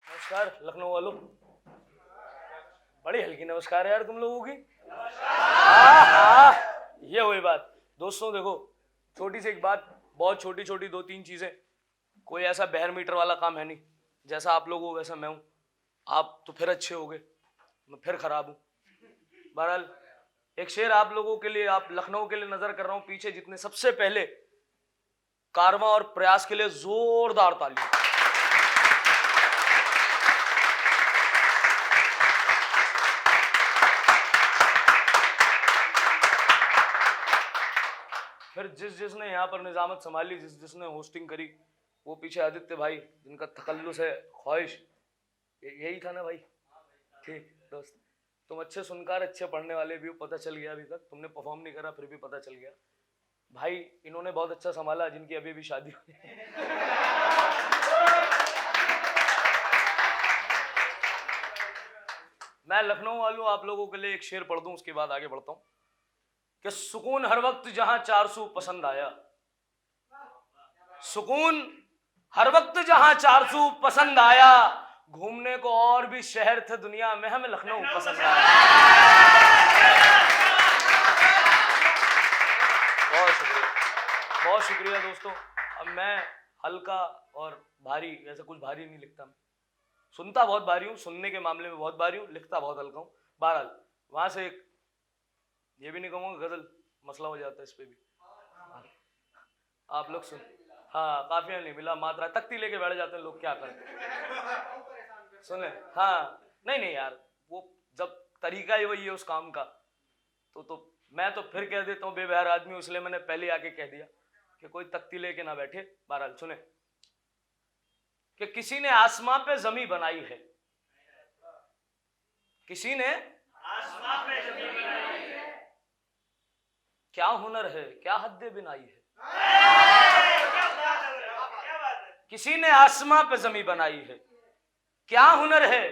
नमस्कार लखनऊ वालों, बड़ी हल्की नमस्कार है यार तुम लोगों की। ये हुई बात। दोस्तों देखो, छोटी सी एक बात, बहुत छोटी छोटी दो तीन चीजें। कोई ऐसा बहर मीटर वाला काम है नहीं। जैसा आप लोग हो वैसा मैं हूँ। आप तो फिर अच्छे हो गए, मैं फिर खराब हूँ। बहरहाल एक शेर आप लोगों के लिए, आप लखनऊ के लिए नजर कर रहा हूँ पीछे जितने, सबसे पहले कारवां और प्रयास के लिए जोरदार तालियां। फिर जिसने यहाँ पर निजामत संभाली, जिसने होस्टिंग करी, वो पीछे आदित्य भाई जिनका तकल्लुस है, ख्वाहिश, यही था ना भाई। ठीक दोस्त, तुम अच्छे सुनकार, अच्छे पढ़ने वाले भी हो, पता चल गया। अभी तक तुमने परफॉर्म नहीं करा फिर भी पता चल गया भाई। इन्होंने बहुत अच्छा संभाला जिनकी अभी भी शादी हुई। मैं लखनऊ वालों आप लोगों के लिए एक शेर पढ़ दूं, उसके बाद आगे बढ़ता हूं कि सुकून हर वक्त जहां 400 पसंद आया, सुकून हर वक्त जहां 400 पसंद आया, घूमने को और भी शहर थे दुनिया में, हमें लखनऊ पसंद आया। बहुत शुक्रिया, बहुत शुक्रिया दोस्तों। अब मैं हल्का और भारी, वैसे कुछ भारी नहीं लिखता मैं। सुनता बहुत भारी हूँ, सुनने के मामले में बहुत भारी हूँ, लिखता बहुत हल्का हूँ। बहरहाल वहां से एक, ये भी नहीं कहूँगा गजल, मसला हो जाता है इस पे भी। आप लोग सुन, हाँ काफिया नहीं मिला, मात्रा तख्ती लेके बैठ जाते हैं लोग, क्या करें। सुने, हाँ नहीं नहीं यार, वो जब तरीका ही वही है उस काम का, तो मैं तो फिर कह देता हूँ बेबहर आदमी, इसलिए मैंने पहले आके कह दिया कि कोई तख्ती लेके ना बैठे। बहरहाल सुने कि किसी ने आसमां पे जमी बनाई है, किसी ने आसमां पे जमी बनाई है, क्या हुनर है, क्या हद्दे बिनाई है। किसी ने आसमां पे जमी बनाई है, क्या हुनर है,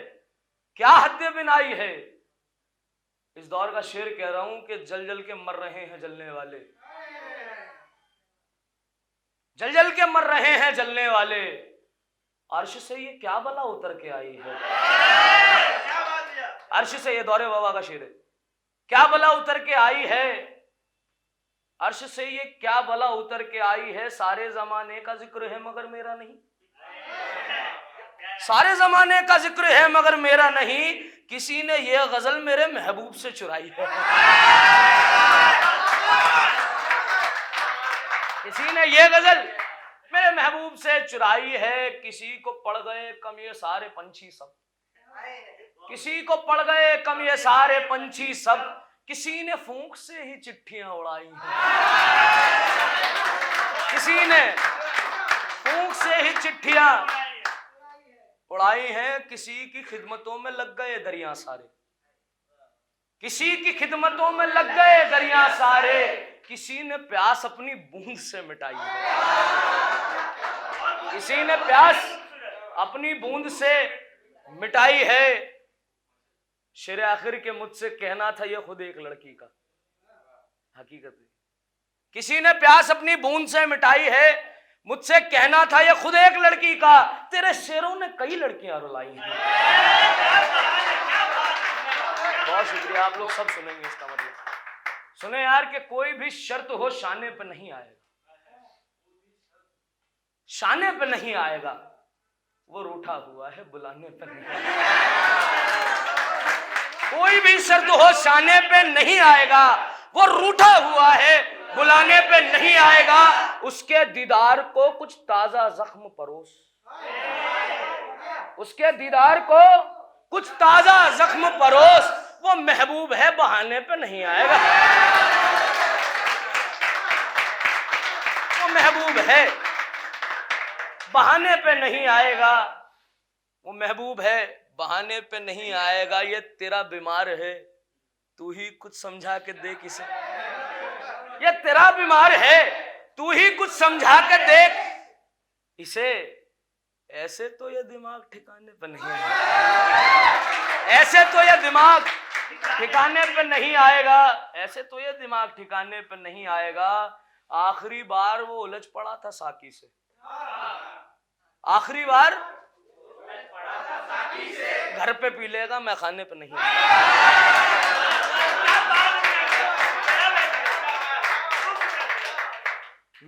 क्या हद्दे बिनाई है। इस दौर का शेर कह रहा हूं कि जल जल के मर रहे हैं जलने वाले, जल जल के मर रहे हैं जलने वाले, अर्श से ये क्या बला उतर के आई है। अर्श से, ये दौरे बाबा का शेर है, क्या बला उतर के आई है, अर्श से ये क्या बला उतर के आई है, सारे जमाने का जिक्र है मगर मेरा नहीं, सारे जमाने का जिक्र है मगर मेरा नहीं, किसी ने ये गजल मेरे महबूब से चुराई है। किसी ने ये गजल मेरे महबूब से चुराई है, किसी को पड़ गए कम ये सारे पंछी सब, किसी को पड़ गए कम ये सारे पंछी सब, किसी ने फूंक से ही चिट्ठियां उड़ाई हैं, किसी ने फूंक से ही चिट्ठियां उड़ाई हैं, किसी की खिदमतों में लग गए दरिया सारे, किसी की खिदमतों में लग गए दरिया सारे, किसी ने प्यास अपनी बूंद से मिटाई है, किसी ने प्यास अपनी बूंद से मिटाई है। शेर आखिर के मुझसे कहना था यह खुद एक लड़की का, हकीकत है किसी ने प्यास अपनी बूंद से मिटाई है, मुझसे कहना था यह खुद एक लड़की का, तेरे शेरों ने कई लड़कियां रुलाई हैं। बहुत शुक्रिया, आप लोग सब सुनेंगे इसका मतलब। सुने यार कि कोई भी शर्त हो शाने पे नहीं आएगा, शाने पे नहीं आएगा, वो रूठा हुआ है बुलाने पे नहीं आएगा। कोई भी शर्त हो शाने पे नहीं आएगा, वो रूठा हुआ है बुलाने पे नहीं आएगा, उसके दीदार को कुछ ताजा जख्म परोस, उसके दीदार को कुछ ताजा जख्म परोस, वो महबूब है बहाने पे नहीं आएगा, वो महबूब है बहाने पे नहीं आएगा, वो महबूब है बहाने पे नहीं आएगा। ये तेरा बीमार है तू ही कुछ समझा के देख इसे, ये तेरा बीमार है तू ही कुछ समझा के देख इसे, ऐसे तो ये दिमाग ठिकाने पे नहीं आएगा, ऐसे तो ये दिमाग ठिकाने पे नहीं आएगा, ऐसे तो ये दिमाग ठिकाने पे नहीं आएगा। आखिरी बार वो उलझ पड़ा था साकी से, आखिरी बार घर पे पी लेगा, मैं खाने पे नहीं।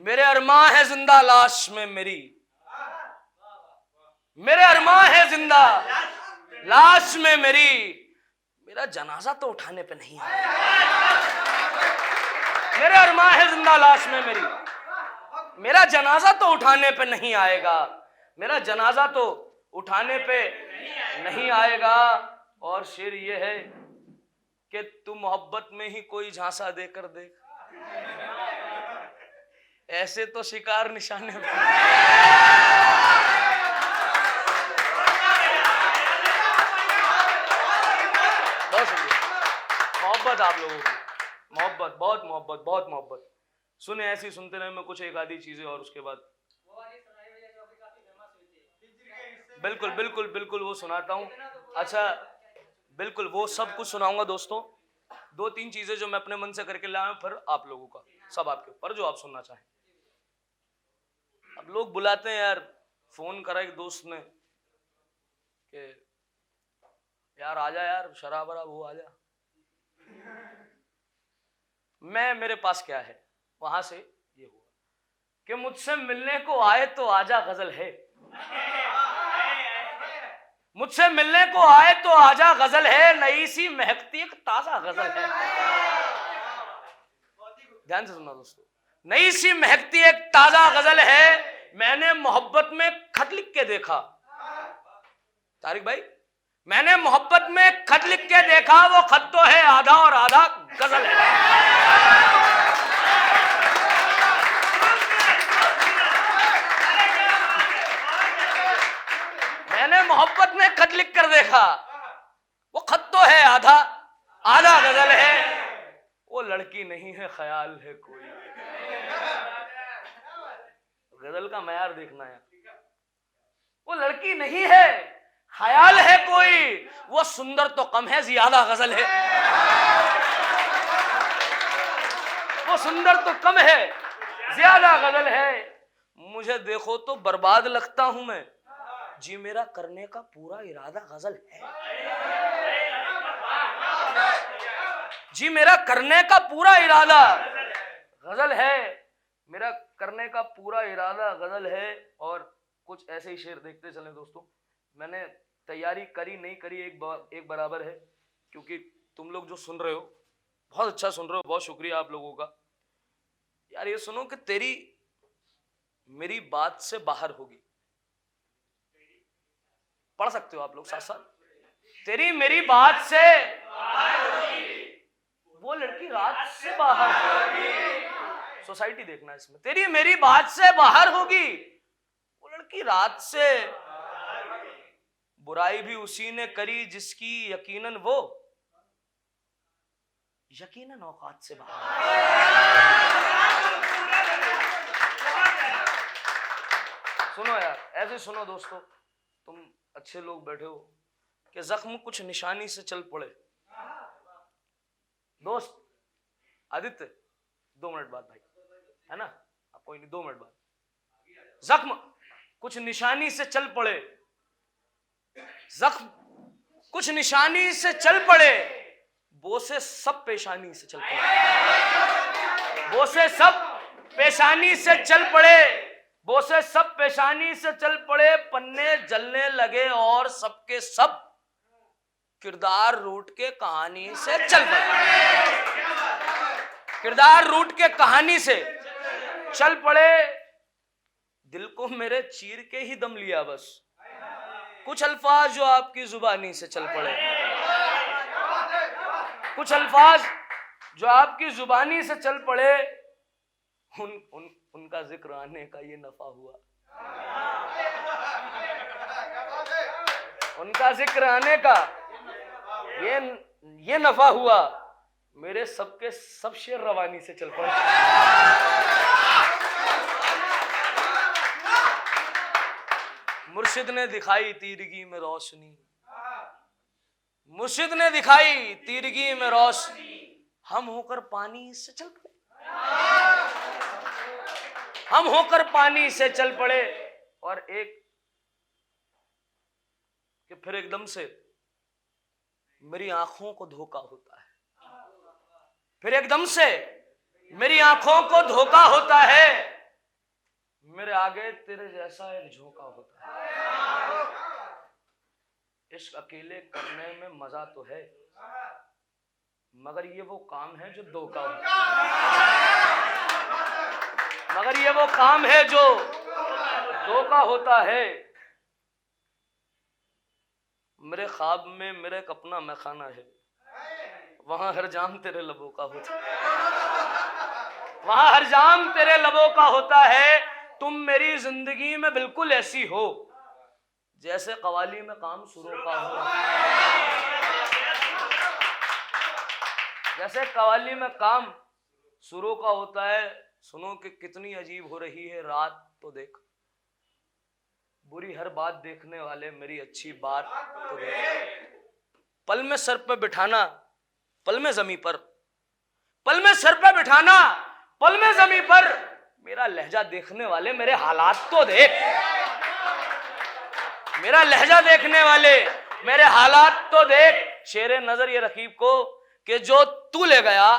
मेरे अरमां है जिंदा लाश में मेरी, मेरे अरमां है जिंदा लाश में मेरी, मेरा जनाजा तो उठाने पे नहीं आएगा। मेरे अरमां है जिंदा लाश में मेरी, मेरा जनाजा तो उठाने पे नहीं आएगा, मेरा जनाजा तो उठाने पे नहीं आएगा। और शेर ये है कि तू मोहब्बत में ही कोई झांसा देकर देख, ऐसे तो शिकार निशाने पे। बहुत शुक्रिया, मोहब्बत आप लोगों की, मोहब्बत, बहुत मोहब्बत, बहुत मोहब्बत। सुने, ऐसे ही सुनते रहे, मैं कुछ एक आधी चीजें और उसके बाद बिल्कुल बिल्कुल बिल्कुल वो सुनाता हूँ। अच्छा, बिल्कुल वो सब कुछ सुनाऊंगा दोस्तों। 2-3 चीजें जो मैं अपने मन से करके लाया हूं, फिर आप लोगों का, सब आपके ऊपर, जो आप सुनना चाहें। अब लोग बुलाते हैं यार, फोन करा एक दोस्त ने कि यार आजा यार, शराब वराब हो, आजा। मेरे पास क्या है, वहां से ये हुआ कि मुझसे मिलने को आए तो आजा गजल है, मुझसे मिलने को आए तो आजा गजल है, नई सी महकती एक ताजा गजल है। ध्यान से सुनना दोस्तों, नई सी महकती एक ताजा गजल है, मैंने मोहब्बत में खत लिख के देखा। तारिक भाई, मैंने मोहब्बत में खत लिख के देखा, वो खत तो है आधा और आधा गजल है। मैंने मोहब्बत में खत लिख कर देखा, वो खत तो है आधा आधा गजल है, वो लड़की नहीं है ख्याल है कोई। गजल का मयार देखना है, वो लड़की नहीं है ख्याल है कोई, वो सुंदर तो कम है ज्यादा गजल है। वो सुंदर तो कम है ज्यादा गजल है, मुझे देखो तो बर्बाद लगता हूं मैं, जी मेरा करने का पूरा इरादा गजल है। जी मेरा करने का पूरा इरादा गजल है, मेरा करने का पूरा इरादा गजल है। और कुछ ऐसे ही शेर देखते चले दोस्तों। मैंने तैयारी करी नहीं करी एक बराबर है, क्योंकि तुम लोग जो सुन रहे हो बहुत अच्छा सुन रहे हो, बहुत शुक्रिया आप लोगों का। यार ये सुनो कि तेरी मेरी बात से बाहर होगी, पढ़ सकते हो आप लोग साथ साथ। तेरी मेरी बात से वो लड़की रात से बाहर होगी, सोसाइटी देखना इसमें। तेरी मेरी बात से बाहर होगी, वो लड़की रात से। बुराई भी उसी ने करी जिसकी यकीनन वो यकीनन औकात से बाहर। सुनो यार, ऐसे सुनो दोस्तों, तुम अच्छे लोग बैठे हो कि जख्म कुछ निशानी से चल पड़े। दोस्त आदित्य 2 मिनट बाद भाई, है ना, अब कोई नहीं, 2 मिनट बाद। जख्म कुछ निशानी से चल पड़े, जख्म कुछ निशानी से चल पड़े, बोसे सब पेशानी से चल पड़े, बोसे सब पेशानी से चल पड़े, बोसे सब पेशानी से चल पड़े, पन्ने जलने लगे और सबके सब किरदार रूट के कहानी से चल पड़े, किरदार रूट के कहानी से चल पड़े। दिल को मेरे चीर के ही दम लिया बस, कुछ अल्फाज जो आपकी जुबानी से चल पड़े, कुछ अल्फाज जो आपकी जुबानी से चल पड़े, उनका जिक्र आने का ये नफा हुआ, उनका जिक्र आने का ये नफा हुआ, मेरे सबके सब शेर रवानी से चल पड़े। मुर्शिद ने दिखाई तीरगी में रोशनी, मुर्शिद ने दिखाई तीरगी में रोशनी, हम होकर पानी से चल पड़े, हम होकर पानी से चल पड़े। और एक कि फिर एकदम से मेरी आंखों को धोखा होता है, फिर एकदम से मेरी आंखों को धोखा होता है, मेरे आगे तेरे जैसा एक झोंका होता है। इश्क अकेले करने में मजा तो है, मगर ये वो काम है जो धोखा होता है, मगर ये वो काम है जो धोखा होता है। मेरे ख्वाब में मेरा एक अपना मैखाना है, वहां हर जाम तेरे लबों का होता है, वहां हर जाम तेरे लबों का होता है। तुम मेरी जिंदगी में बिल्कुल ऐसी हो जैसे कवाली में काम सुरों का हो रहा है, जैसे कवाली में काम सुरों का होता है। सुनो कि कितनी अजीब हो रही है रात तो देख, बुरी हर बात देखने वाले मेरी अच्छी बात तो देख। पल में सर पे बिठाना पल में जमी पर, पल में सर पे बिठाना पल में जमी पर, मेरा लहजा देखने वाले मेरे हालात तो देख, मेरा लहजा देखने वाले मेरे हालात तो देख। शेरे नजर ये रकीब को कि जो तू ले गया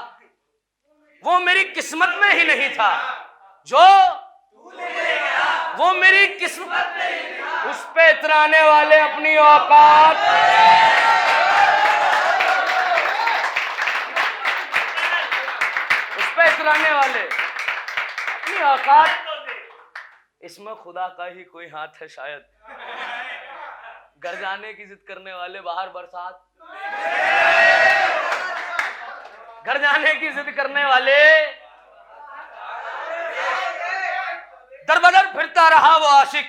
वो मेरी किस्मत में ही नहीं था, जो तू ले गया वो मेरी किस्मत में ही नहीं था। उस पे इतराने वाले अपनी औकात, उस पे इतराने वाले अपनी औकात, इसमें खुदा का ही कोई हाथ है शायद। घर जाने की जिद करने वाले बाहर बरसात, घर जाने की जिद करने वाले, दर बदर फिरता रहा वो आशिक,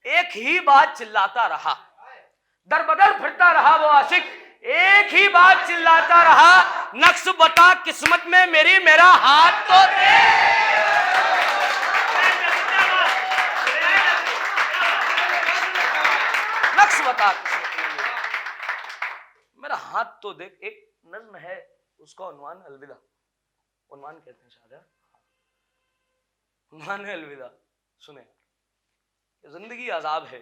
एक ही बात चिल्लाता रहा, दर बदर फिरता रहा वो आशिक, एक ही बात चिल्लाता रहा, नक्श बता किस्मत में मेरी मेरा हाथ तो दे, नक्श बता किस्मत में मेरा हाथ तो देख। एक नज्म है उसका उन्वान अलविदा, उन्वान कहते हैं शायद, उन्वान है अलविदा। सुने, जिंदगी अजाब है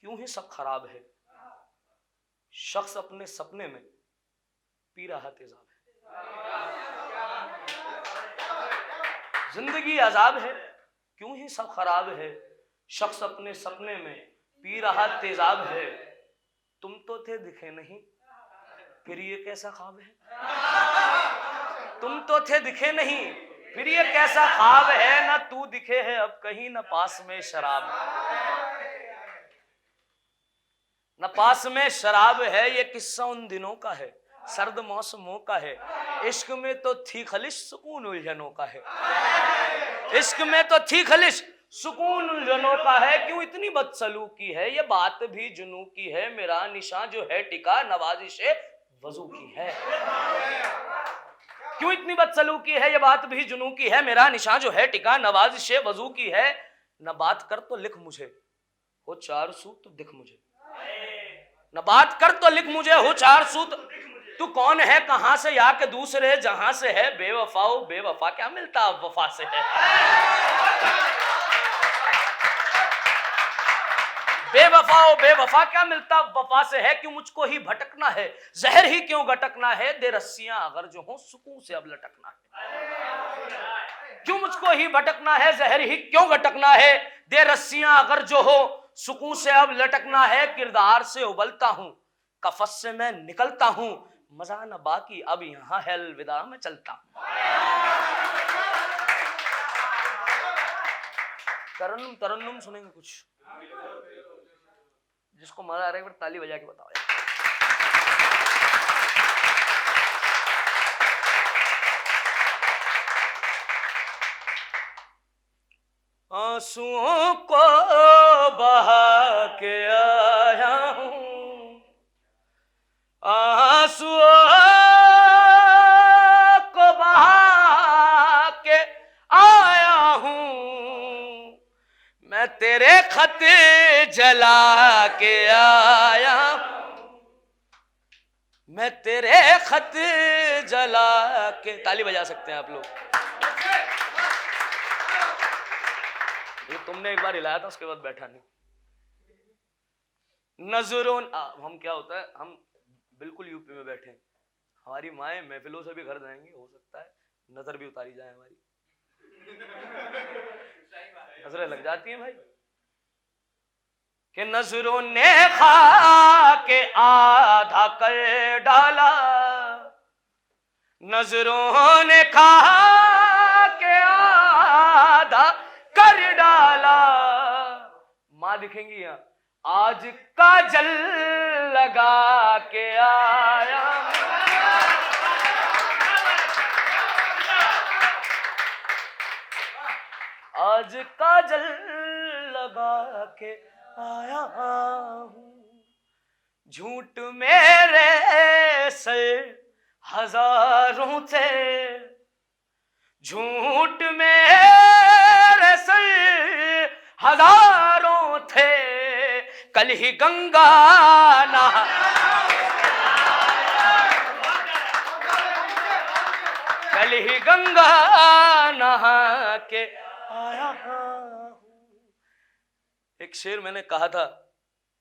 क्यों ही सब खराब है, शख्स अपने सपने में पी रहा तेजाब है। जिंदगी अजाब है क्यों ही सब खराब है, शख्स अपने सपने में पी रहा तेजाब है। तुम तो थे दिखे नहीं फिर ये कैसा ख्वाब है, तुम तो थे दिखे नहीं फिर ये कैसा ख्वाब है, ना तू दिखे है अब कहीं न पास में शराब, न पास में शराब है। ये किस्सा उन दिनों का है सर्द मौसमों का है, इश्क में तो थी खलिश सुकून उलझनों का है, इश्क में तो थी खलिश सुकून उलझनों का है। क्यों इतनी बदसलूकी है ये बात भी जुनू की है, मेरा निशान जो है टिका नवाजिशे वजू की है। क्यों इतनी बदसलूकी है ये बात भी जुनू की है, मेरा निशान जो है टिका नवाजिशे वजू की है। न बात कर तो लिख मुझे हो चार सूत तो दिख मुझे, न बात कर तो लिख मुझे हो चार सूत, तू कौन है कहां से या के दूसरे जहां से है, बेवफाओ बेवफा क्या मिलता वफा से है, बेवफाओ बेवफा क्या मिलता वफा से है। क्यों मुझको ही भटकना है जहर ही क्यों गटकना है, दे रस्सियां अगर जो हो सुकून से अब लटकना है। क्यों मुझको ही भटकना है जहर ही क्यों गटकना है, दे रस्सियां अगर जो हो सुकून से अब लटकना है। किरदार से उबलता हूं कफस से मैं निकलता हूं, मजा न बाकी अब यहां है अलविदा मैं चलता हूं। तरन्नुम तरन्नुम सुनेंगे कुछ, जिसको मजा आ रहा है एक बार ताली बजा के बताओ। आंसुओं को बहा के आया हूं, आंसुओं को बहा के आया हूं, मैं तेरे खत जला के आया, मैं तेरे खत जला के। ताली बजा सकते हैं आप लोग। ये तुमने एक बार हिलाया था उसके बाद बैठा नहीं। नजरों हम क्या होता है, हम बिल्कुल यूपी में बैठे हैं, हमारी माएँ महफिलों से भी घर जाएंगी, हो सकता है नजर भी उतारी जाए हमारी, नजरें लग जाती हैं भाई। कि नजरों ने खा के आधा कर डाला, नजरों ने खा के आधा कर डाला। माँ दिखेंगी यहाँ, आज काजल लगा के आया, आज काजल लगा के आया हूँ, झूठ मेरे से हजारों थे, झूठ मेरे से हजारों थे, कल ही गंगा नहा, कल ही गंगा नहा के आया हूँ। एक शेर मैंने कहा था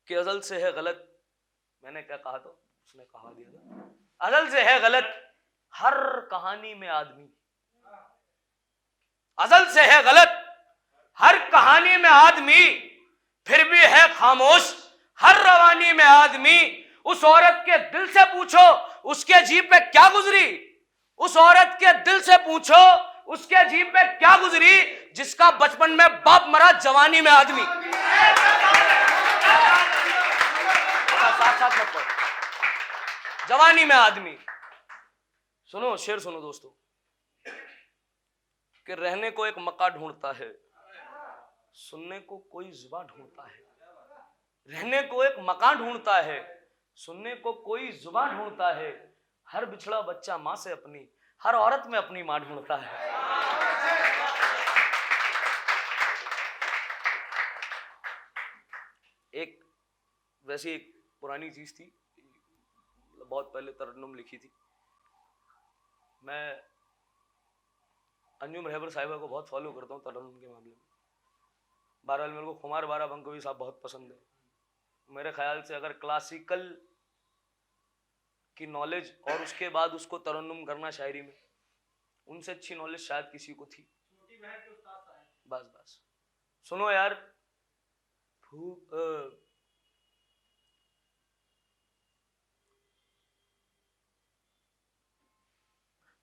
कि अज़ल से है गलत, मैंने क्या कहा था, उसने कहा दिया था, अज़ल से है गलत हर कहानी में आदमी, अज़ल से है गलत हर कहानी में आदमी, फिर भी है खामोश हर रवानी में आदमी। उस औरत के दिल से पूछो उसके जीभ पे क्या गुजरी, उस औरत के दिल से पूछो उसके जीभ पे क्या गुजरी, जिसका बचपन में बाप मरा जवानी में आदमी। जवानी में आदमी। सुनो शेर सुनो दोस्तों, कि रहने को एक मकान ढूंढता है, सुनने को कोई जुबान ढूंढता है, रहने को एक मकान ढूंढता है, सुनने को कोई जुबान ढूंढता है, हर बिछड़ा बच्चा माँ से अपनी, हर औरत में अपनी माँ ढूंढता है। एक वैसी एक पुरानी चीज थी, बहुत पहले तरन्नुम लिखी थी, मैं अंजुम रहबर साहिबा को बहुत फॉलो करता हूँ तरन्नुम के मामले में। बहरहाल मेरे को खुमार बारा बंकोवी साहब बहुत पसंद है। मेरे ख्याल से अगर क्लासिकल की नॉलेज और उसके बाद उसको तरन्नुम करना शायरी में, उनसे अच्छी नॉलेज शायद किसी को थी। बस बस सुनो यार,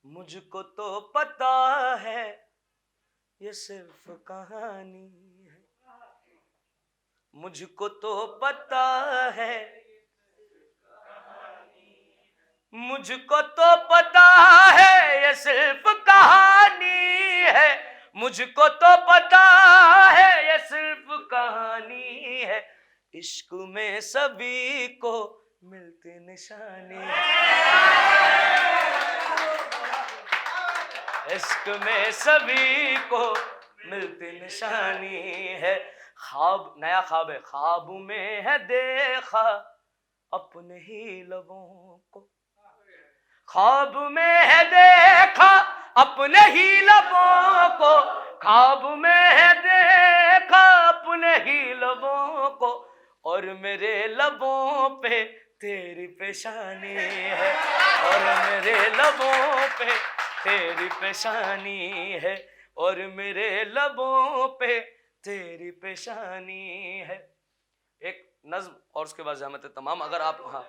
मुझको तो पता है ये सिर्फ कहानी है, मुझको तो पता है, मुझको तो पता है ये सिर्फ कहानी है, मुझको तो पता है ये सिर्फ कहानी है, इश्क में सभी को मिलती निशानी है, इश्क में सभी को मिलती निशानी है। ख्वाब नया ख्वाब है, ख्वाब में है देखा अपने ही लबों को, ख्वाब में है देखा अपने ही लबों को, ख्वाब में है देखा अपने ही लबों को, और मेरे लबों पे तेरी पेशानी है, और मेरे लबों पे तेरी पेशानी है, और मेरे लबों पे तेरी पेशानी है। एक नज्म और उसके बाद ज़हमत तमाम। अगर आप, हाँ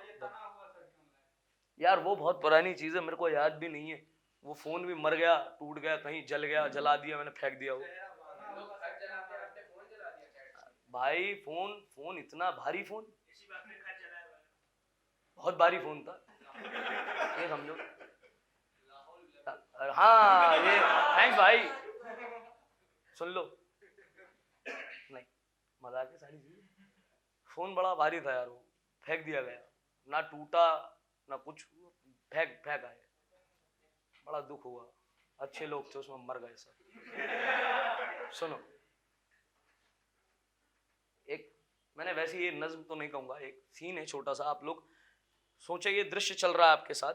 यार वो बहुत पुरानी चीज़ है, मेरे को याद भी नहीं है, वो फ़ोन भी मर गया, टूट गया, कहीं जल गया, जला दिया मैंने, फेंक दिया वो भाई। फोन इतना भारी, फोन बहुत भारी फोन था, ये समझो। हाँ ये थैंक्स भाई, सुन लो, नहीं मजाक है सारी चीजें। फोन बड़ा भारी था यार, वो फेंक दिया गया, ना टूटा ना कुछ, फेंक आए, बड़ा दुख हुआ, अच्छे लोग थे उसमें, मर गए सब। सुनो एक, मैंने वैसे ये नज्म तो नहीं कहूंगा, एक सीन है छोटा सा, आप लोग सोचे ये दृश्य चल रहा है आपके साथ,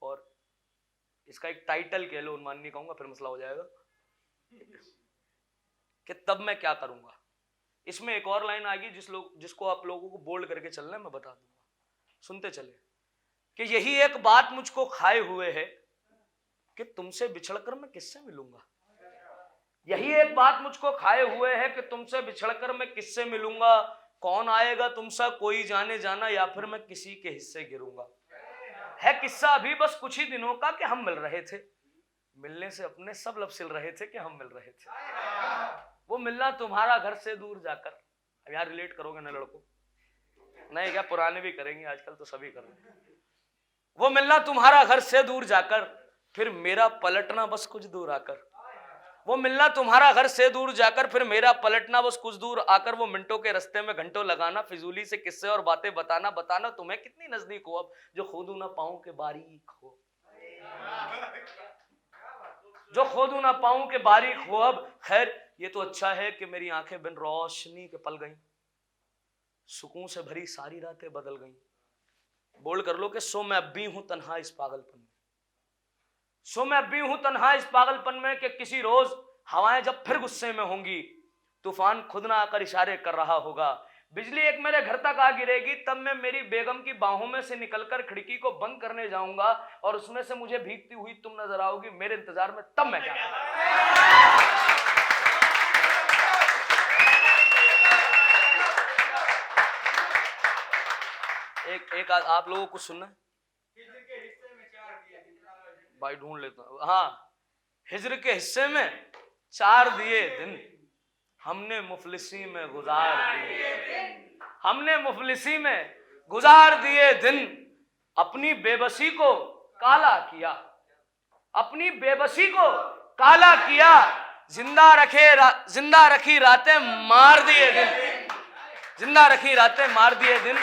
और इसका एक टाइटल कह लो, उन्माद नहीं कहूंगा फिर मसला हो जाएगा, कि तब मैं क्या करूंगा। इसमें एक और लाइन आएगी जिसको आप लोगों को बोल्ड करके चलना है, मैं बता दूंगा, सुनते चले। कि यही एक बात मुझको खाए हुए है कि तुमसे बिछड़कर मैं किससे मिलूंगा। यही एक बात मुझको खाए हुए है कि तुमसे बिछड़कर मैं किससे मिलूंगा। कौन आएगा तुमसा कोई जाने जाना, या फिर मैं किसी के हिस्से गिरूंगा। है किस्सा अभी बस कुछ ही दिनों का कि हम मिल रहे थे, मिलने से अपने सब लब सिल रहे थे कि हम मिल रहे थे। वो मिलना तुम्हारा घर से दूर जाकर, अब यार रिलेट करोगे ना लड़कों, नहीं क्या पुराने भी करेंगे, आजकल तो सभी कर रहे हैं। वो मिलना तुम्हारा घर से दूर जाकर, फिर मेरा पलटना बस कुछ दूर आकर। वो मिलना तुम्हारा घर से दूर जाकर, फिर मेरा पलटना बस कुछ दूर आकर। वो मिनटों के रास्ते में घंटों लगाना, फिजूली से किस्से और बातें बताना, बताना तुम्हें कितनी नजदीक हो अब, जो खोदू ना पाऊं के बारीक हो, जो खोदू ना पाऊं के बारीक हो अब। खैर ये तो अच्छा है कि मेरी आंखें बिन रोशनी के पल गईं, सुकून से भरी सारी रातें बदल गईं। बोल कर लो कि सो मैं अब भी हूं तन्हा इस पागलपन में, सो मैं अब भी हूं तन्हा इस पागलपन में, कि किसी रोज हवाएं जब फिर गुस्से में होंगी, तूफान खुद ना आकर इशारे कर रहा होगा, बिजली एक मेरे घर तक आ गिरेगी, तब मैं मेरी बेगम की बाहों में से निकलकर खिड़की को बंद करने जाऊंगा और उसमें से मुझे भीगती हुई तुम नजर आओगी मेरे इंतजार में, तब मैं क्या करूं। एक आप लोगों को सुनना है भाई, ढूंढ लेता हूं। हाँ, हिज्र के हिस्से में 4 दिए दिन हमने मुफलिसी में गुजार दिए, हमने मुफलिसी में गुजार दिए दिन। अपनी बेबसी को काला किया, अपनी बेबसी को काला किया, जिंदा रखी रातें मार दिए दिन, जिंदा रखी रातें मार दिए दिन।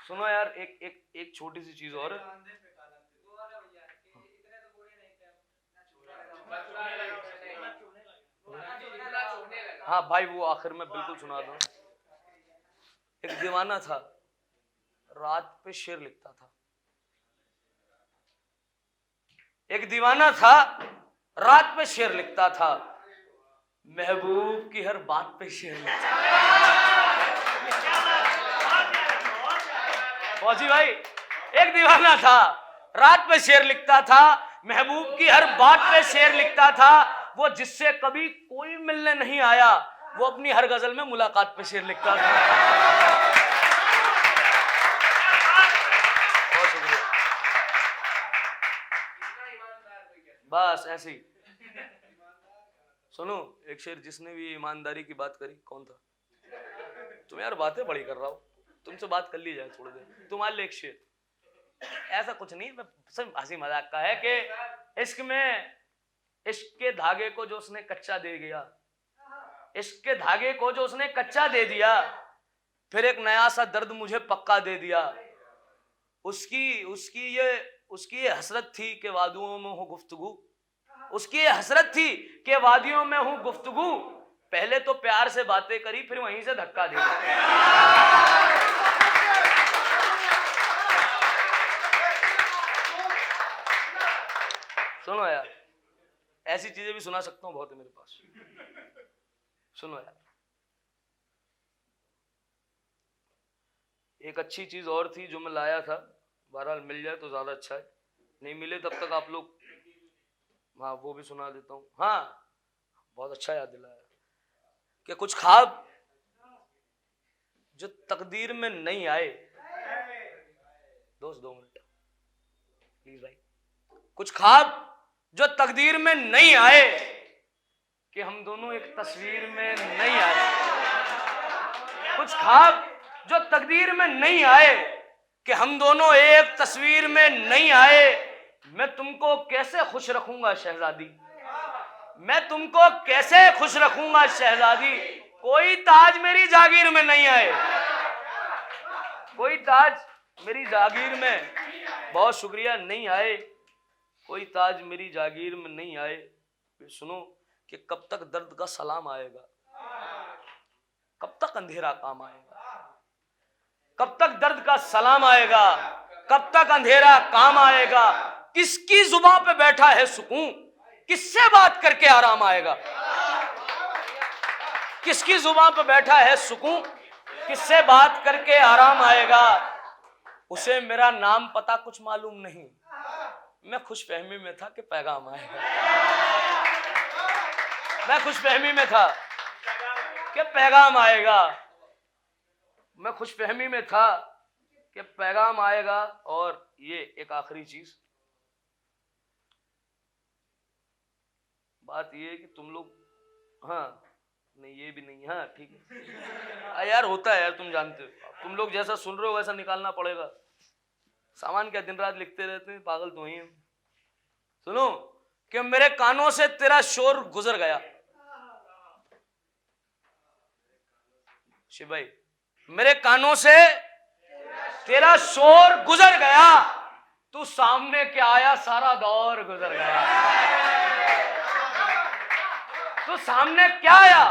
सुनो यार, एक छोटी सी चीज और, हाँ भाई वो आखिर में बिल्कुल सुना दूं। एक दीवाना था, रात पे शेर लिखता था। एक दीवाना था, रात पे शेर लिखता था, महबूब की हर बात पे शेर लिखता था। फौजी भाई, एक दीवाना था, रात पे शेर लिखता था, महबूब की हर बात पे शेर लिखता था। वो जिससे कभी कोई मिलने नहीं आया, वो अपनी हर गजल में मुलाकात पे शेर लिखता था। बहुत शुक्रिया। बस ऐसे ही सुनो, एक शेर जिसने भी ईमानदारी की बात करी, कौन था? तुम यार बातें बड़ी कर रहा हो, तुमसे बात कर ली जाए थोड़ी देर। तुम्हारे लिए एक शेर, ऐसा कुछ नहीं, मैं सब हंसी मजाक का है कि इश्क में, इश्क के धागे को जो उसने कच्चा दे दिया, इश्क के धागे को जो उसने कच्चा दे दिया, फिर एक नया सा दर्द मुझे पक्का दे दिया। उसकी ये हसरत थी कि वादियों में हो गुफ्तगू, उसकी ये हसरत थी कि वादियों में हूं गुफ्तगू। पहले तो प्यार से बातें करी, फिर वहीं से धक्का दे दिया। सुनो यार, ऐसी चीजें भी सुना सकता हूं, बहुत है मेरे पास। सुनो यार, एक अच्छी चीज और थी जो मैं लाया था, बहरहाल मिल जाए तो ज्यादा अच्छा है, नहीं मिले तब तक आप लोग, हाँ वो भी सुना देता हूँ। हाँ बहुत अच्छा याद दिलाया कि कुछ ख्वाब जो तकदीर में नहीं आए, दोस्त 2 मिनट प्लीज भाई, कुछ ख्वाब जो तकदीर में नहीं आए, कि हम दोनों एक तस्वीर में नहीं आए। कुछ ख्वाब जो तकदीर में नहीं आए, कि हम दोनों एक तस्वीर में नहीं आए। मैं तुमको कैसे खुश रखूंगा शहजादी, मैं तुमको कैसे खुश रखूंगा शहजादी। कोई ताज मेरी जागीर में नहीं आए, कोई ताज मेरी जागीर में, बहुत शुक्रिया, नहीं आए, कोई ताज मेरी जागीर में नहीं आए। सुनो कि कब तक दर्द का सलाम आएगा, कब तक अंधेरा काम आएगा, कब तक दर्द का सलाम आएगा, कब तक अंधेरा काम आएगा। किसकी जुबान पे बैठा है सुकून, किससे बात करके आराम आएगा। किसकी जुबान पे बैठा है सुकून, किससे बात करके आराम आएगा, उसे मेरा नाम पता कुछ मालूम नहीं। मैं खुशफहमी में था कि पैगाम आएगा, मैं खुशफहमी में था कि पैगाम आएगा, मैं खुशफहमी में था कि पैगाम आएगा। और ये एक आखिरी चीज, बात ये है कि तुम लोग, हाँ नहीं ये भी नहीं, हाँ ठीक है यार, होता है यार, तुम जानते हो, तुम लोग जैसा सुन रहे हो वैसा निकालना पड़ेगा। सामान क्या दिन रात लिखते रहते हैं, पागल तो ही हैं। सुनो कि मेरे कानों से तेरा शोर गुजर गया, शिव भाई, मेरे कानों से तेरा शोर गुजर गया, तू सामने क्या आया सारा दौर गुजर गया। तू सामने क्या आया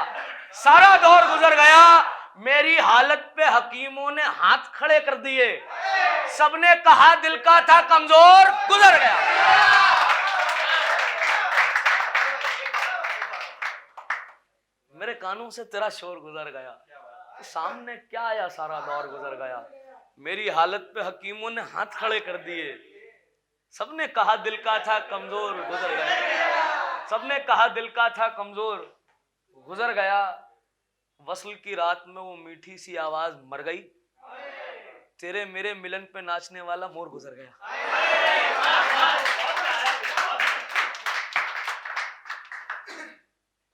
सारा दौर गुजर गया। मेरी हालत पे हकीमों ने हाथ खड़े कर दिए, सबने कहा दिल का था कमजोर गुजर गया। मेरे कानों से तेरा शोर गुजर गया, सामने क्या आया सारा दौर गुजर गया। मेरी हालत पे हकीमों ने हाथ खड़े कर दिए, सबने कहा दिल का था कमजोर गुजर गया, सबने कहा दिल का था कमजोर गुजर गया। वस्ल की रात में वो मीठी सी आवाज मर गई, तेरे मेरे मिलन पे नाचने वाला मोर गुजर गया।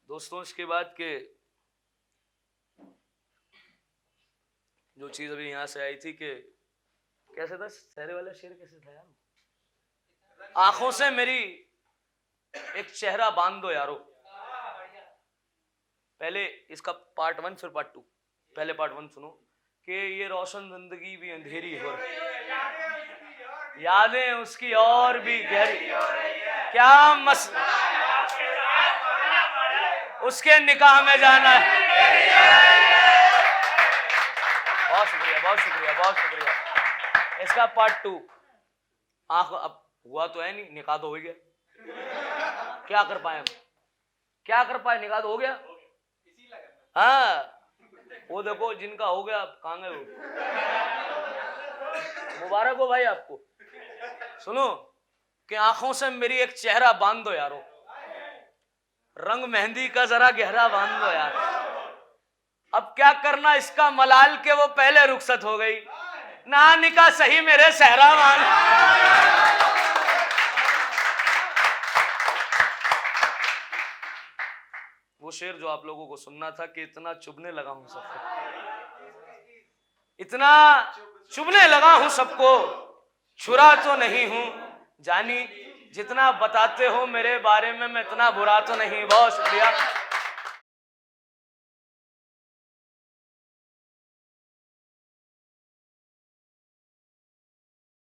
दोस्तों इसके बाद के जो चीज अभी यहां से आई थी कि कैसे था सहरे वाला शेर, कैसे था यार, आंखों से मेरी एक चेहरा बांध दो यारो। पहले इसका पार्ट 1 फिर पार्ट 2। पहले पार्ट 1 सुनो कि ये रोशन जिंदगी भी अंधेरी हो रही, यादें उसकी और भी गहरी, क्या मसला उसके निकाह में जाना है। बहुत शुक्रिया, बहुत शुक्रिया, बहुत शुक्रिया। इसका पार्ट 2, आंख अब हुआ तो है नहीं, निकाह तो हो गया, क्या कर पाए हम, क्या कर पाए, निकाह तो हो गया। हाँ वो देखो जिनका हो गया, कहाँ गए वो, मुबारक हो भाई आपको। सुनो कि आंखों से मेरी एक चेहरा बांध दो यारो, रंग मेहंदी का जरा गहरा बांध दो यार। अब क्या करना इसका मलाल के वो पहले रुखसत हो गई, ना निकाह सही मेरे सहरा मान। वो शेर जो आप लोगों को सुनना था कि इतना चुभने लगा हूं सबको, इतना चुभने लगा हूं सबको, छुरा तो नहीं हूं जानी, जितना बताते हो मेरे बारे में मैं इतना बुरा तो नहीं। बहुत शुक्रिया।